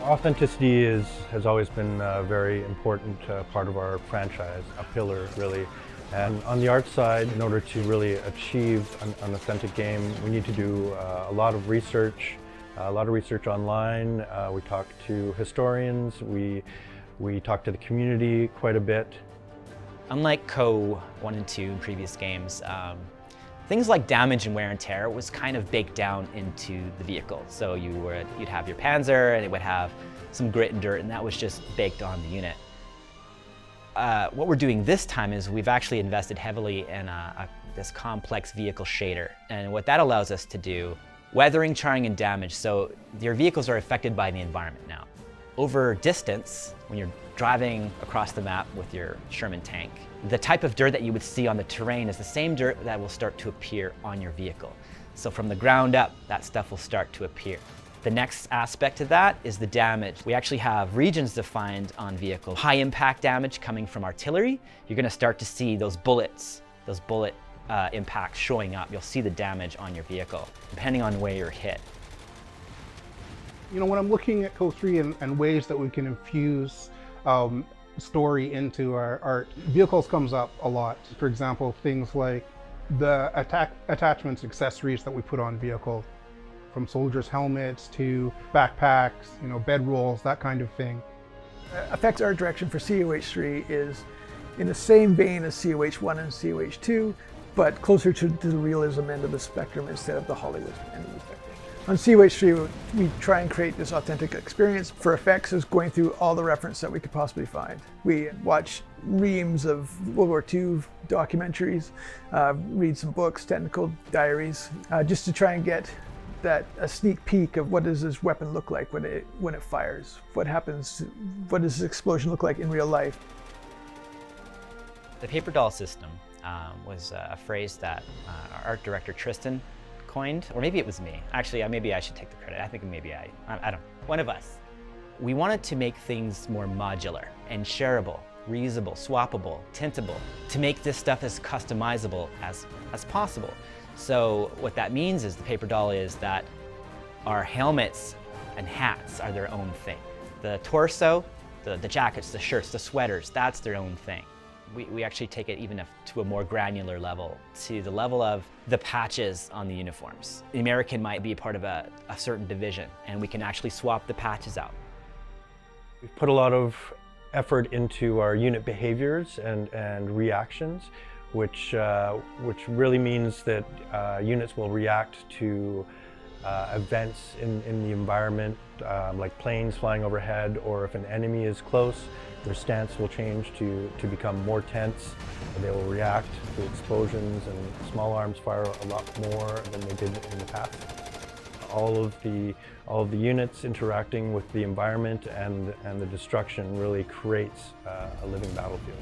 Authenticity has always been a very important part of our franchise, a pillar really. And on the art side, in order to really achieve an authentic game, we need to do a lot of research online. We talk to historians, we talk to the community quite a bit. Unlike Co. 1 and 2 in previous games, things like damage and wear and tear was kind of baked down into the vehicle. So you'd have your Panzer and it would have some grit and dirt, and that was just baked on the unit. What we're doing this time is we've actually invested heavily in this complex vehicle shader. And what that allows us to do, weathering, charring, and damage. So your vehicles are affected by the environment now. Over distance, when you're driving across the map with your Sherman tank, the type of dirt that you would see on the terrain is the same dirt that will start to appear on your vehicle. So from the ground up, that stuff will start to appear. The next aspect of that is the damage. We actually have regions defined on vehicles. High impact damage coming from artillery. You're going to start to see those bullet impacts showing up. You'll see the damage on your vehicle, depending on where you're hit. You know, when I'm looking at Co3 and ways that we can infuse story into our art, vehicles comes up a lot. For example, things like the attachments, accessories that we put on vehicles, from soldiers' helmets to backpacks, you know, bedrolls, that kind of thing. Effects art direction for COH3 is in the same vein as COH1 and COH2, but closer to the realism end of the spectrum instead of the Hollywood end of the spectrum. On COH3, we try and create this authentic experience. For effects, is going through all the reference that we could possibly find. We watch reams of World War II documentaries, read some books, technical diaries, just to try and get a sneak peek of what does this weapon look like when it fires? What happens? What does this explosion look like in real life? The paper doll system was a phrase that our art director Tristan coined, or maybe it was me. Actually, maybe I should take the credit. I think maybe I don't know. One of us. We wanted to make things more modular and shareable, reusable, swappable, tintable, to make this stuff as customizable as possible. So what that means is the paper doll is that our helmets and hats are their own thing. The torso, the jackets, the shirts, the sweaters, that's their own thing. We actually take it even to a more granular level, to the level of the patches on the uniforms. The American might be part of a certain division, and we can actually swap the patches out. We've put a lot of effort into our unit behaviors and reactions, which really means that units will react to events in the environment, like planes flying overhead, or if an enemy is close, their stance will change to become more tense. They will react to explosions, and small arms fire a lot more than they did in the past. All of the units interacting with the environment and the destruction really creates a living battlefield.